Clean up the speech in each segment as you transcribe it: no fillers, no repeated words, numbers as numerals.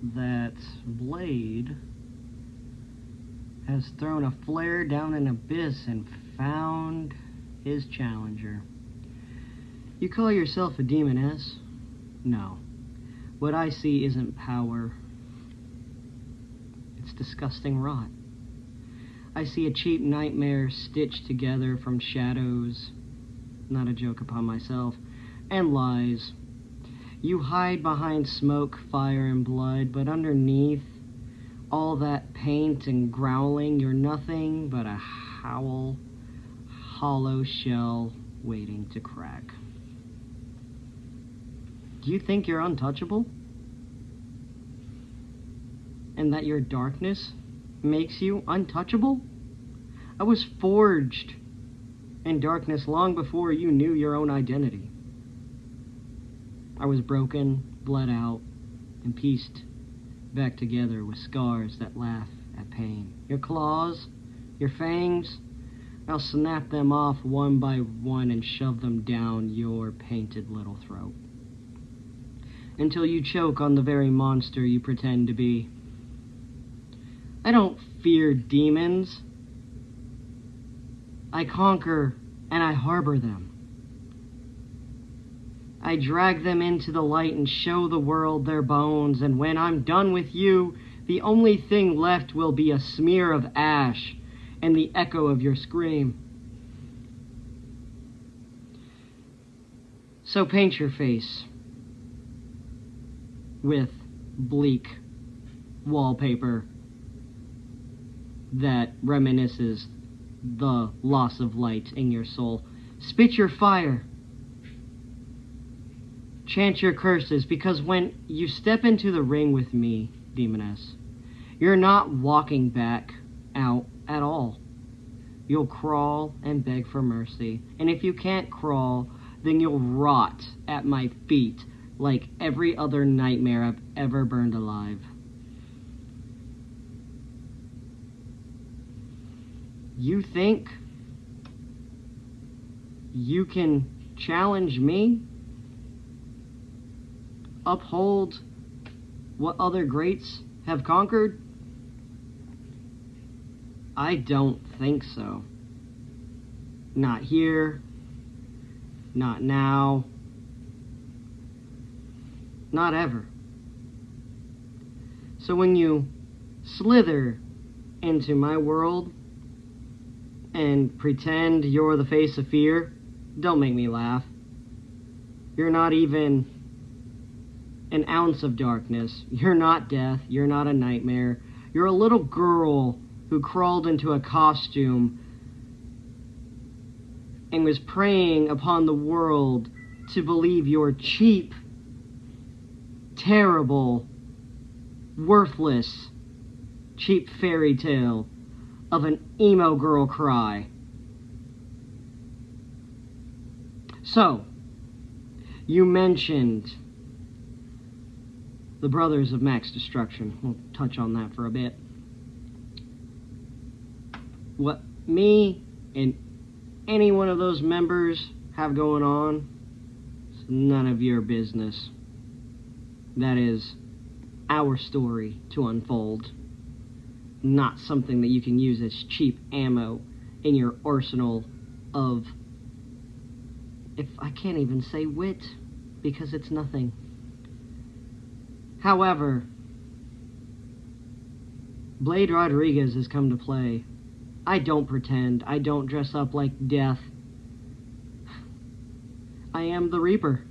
that Blade has thrown a flare down an abyss and found his challenger. You call yourself a Demoness? No. What I see isn't power. It's disgusting rot. I see a cheap nightmare stitched together from shadows, not a joke upon myself, and lies. You hide behind smoke, fire, and blood, but underneath all that paint and growling, you're nothing but a hollow shell waiting to crack. Do you think you're untouchable? And that your darkness makes you untouchable? I was forged in darkness long before you knew your own identity. I was broken, bled out, and pieced back together with scars that laugh at pain. Your claws, your fangs, I'll snap them off one by one and shove them down your painted little throat, until you choke on the very monster you pretend to be. I don't fear demons. I conquer and I harbor them. I drag them into the light and show the world their bones, and when I'm done with you, the only thing left will be a smear of ash and the echo of your scream. So paint your face with bleak wallpaper that reminisces the loss of light in your soul. Spit your fire. Chant your curses, because when you step into the ring with me, Demoness, you're not walking back out at all. You'll crawl and beg for mercy. And if you can't crawl, then you'll rot at my feet like every other nightmare I've ever burned alive. You think you can challenge me? Uphold what other greats have conquered? I don't think so. Not here, not now, not ever. So when you slither into my world and pretend you're the face of fear, don't make me laugh. You're not even an ounce of darkness. You're not death. You're not a nightmare. You're a little girl who crawled into a costume and was preying upon the world to believe your cheap, terrible, worthless, cheap fairy tale of an emo girl cry. So, you mentioned the Brothers of Max Destruction. We'll touch on that for a bit. What me and any one of those members have going on is none of your business. That is our story to unfold, not something that you can use as cheap ammo in your arsenal of, if I can't even say wit, because it's nothing. However, Blade Rodriguez has come to play. I don't pretend. I don't dress up like death. I am the Reaper.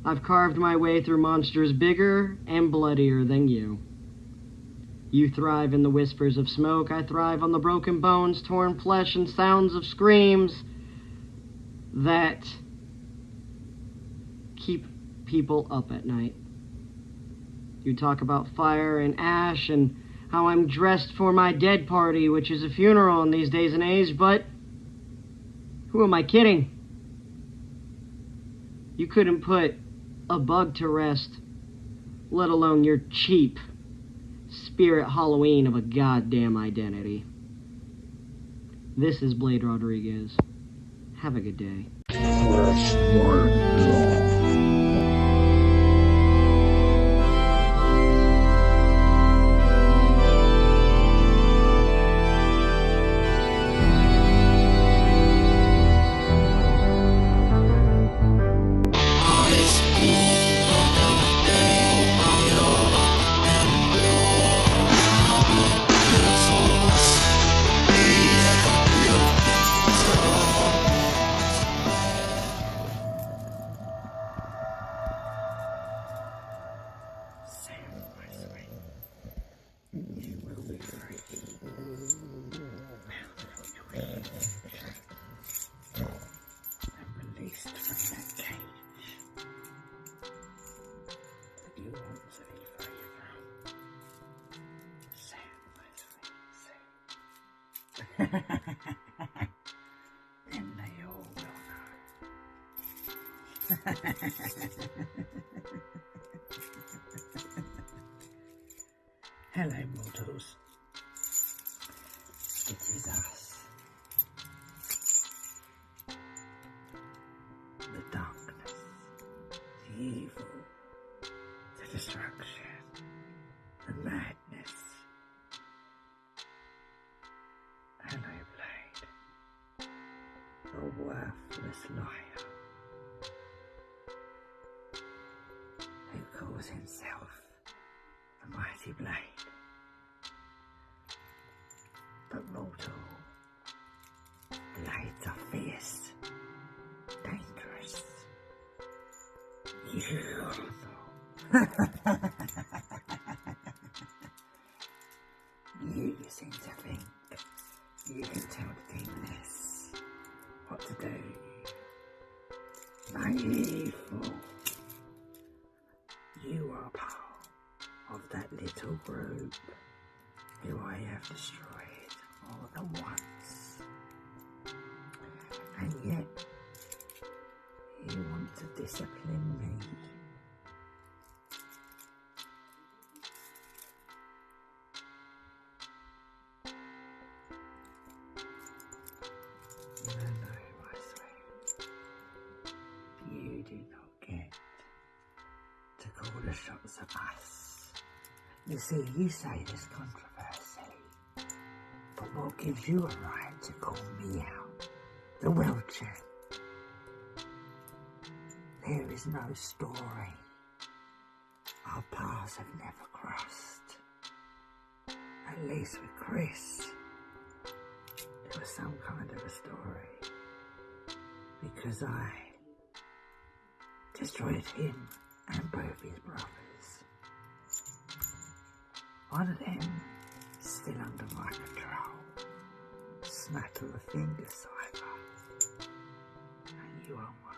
I've carved my way through monsters bigger and bloodier than you. You thrive in the whispers of smoke. I thrive on the broken bones, torn flesh, and sounds of screams that keep people up at night. You talk about fire and ash and how I'm dressed for my dead party, which is a funeral in these days and age, but who am I kidding? You couldn't put a bug to rest, let alone your cheap spirit Halloween of a goddamn identity. This is Blade Rodriguez. Have a good day. Then they all will know. Hello, mortals. It is us. The darkness, the evil, the destruction, the madness. Hello, Blade, a worthless liar who calls himself the mighty Blade. But mortal, blades are fierce, dangerous. You You seem to think you can tell the Demoness what to do. Naive fool. You are part of that little group who I have destroyed more than once. And yet, you want to discipline me. No, my sweet. You do not get to call the shots at us. You see, you say there's controversy, but what gives you a right to call me out? The world champ. There is no story. Our paths have never crossed. At least with Chris, there was some kind of a story. Because I destroyed him and both his brothers. One of them still under my control. Snap of a finger, Cyber. And you are mine.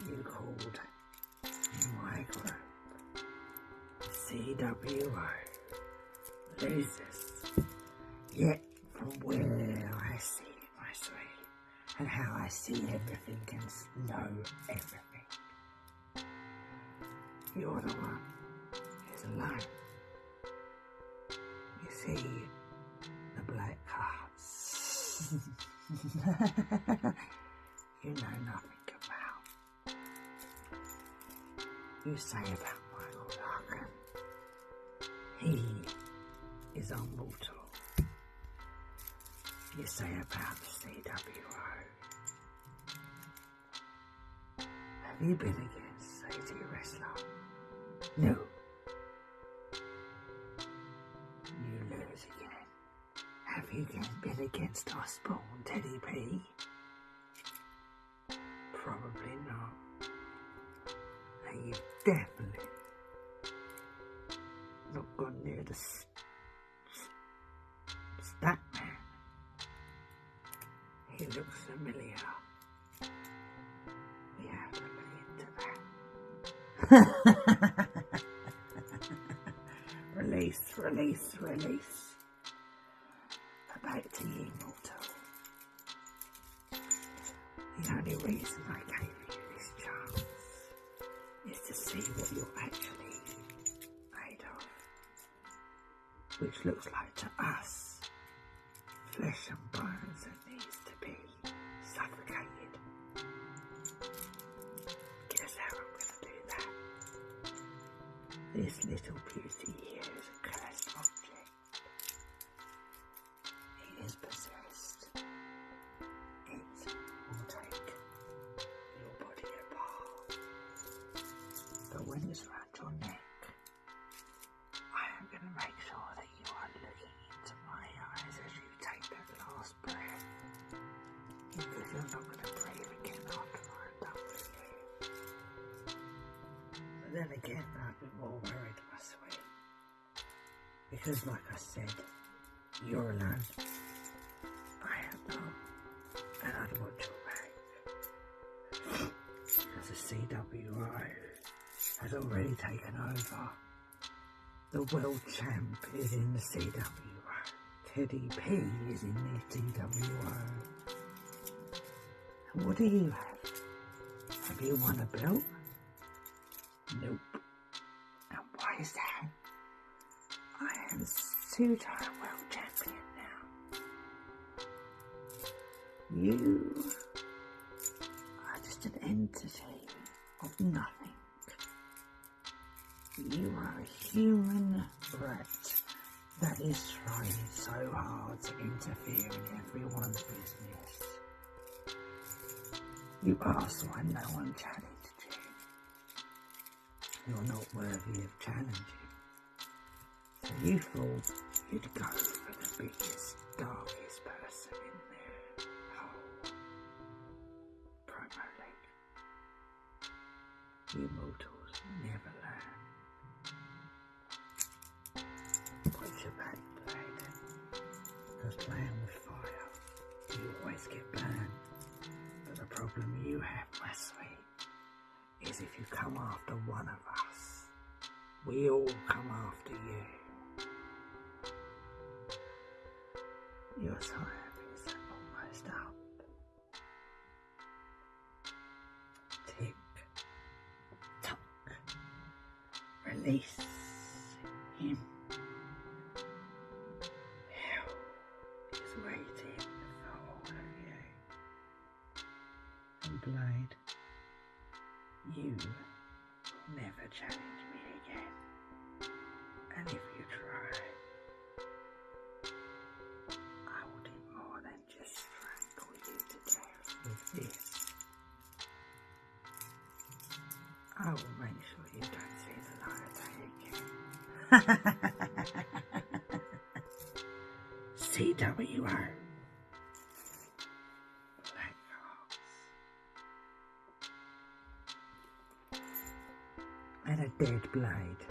You called my group CWO. Losers. Yet from where I see it, my sweet, and how I see everything and know everything. You're the one who's alone. You see the black hearts. You know nothing about. You say about Michael Larkin, he is immortal. You say about the CWO. Have you been against Sadie Wrestler? No. You lose again. Have you been against Osborne, Teddy P? Probably not. And you've definitely not gone near the stat man. He looks familiar. We have to look into that. Release. But back to you, mortal. The only reason I gave you this chance is to see what you're actually made of. Which looks like to us flesh and bones that needs to be suffocated. Guess how I'm going to do that? This little beauty here is a cursed object. It is possessed. It will take your body apart. But when it's around your neck, I am going to make sure that you are looking into my eyes as you take that last breath. Because you're not going to breathe again after I'm done with you. But then again, I'd be more worried, my sweet. Because like I said, you're alone. I am not. And I'd want your back. Because the CWO has already taken over. The world champ is in the CWO. Teddy P is in the CWO. And what do you have? Have you won a belt? Nope. And why is that? I am a two-time world champion now. You are just an entity of nothing. You are a human rat that is trying so hard to interfere in everyone's business. You asked why no one challenged you. You're not worthy of challenging. So you thought you'd go for the biggest, darkest person in their whole promo league. You mortals never learn. What's your back, Blade? Because playing with fire, you always get burned. But the problem you have, my sweet, is if you come after one of us, we all come after you. Your time is almost up. Tick, tock, release him. Hell is waiting for all of you. And Blade, you will never challenge me again. And if you try, I will do more than just strangle you to death with this. I will make sure you don't see the light of day again. CWO. Black Horse. And a dead Blade.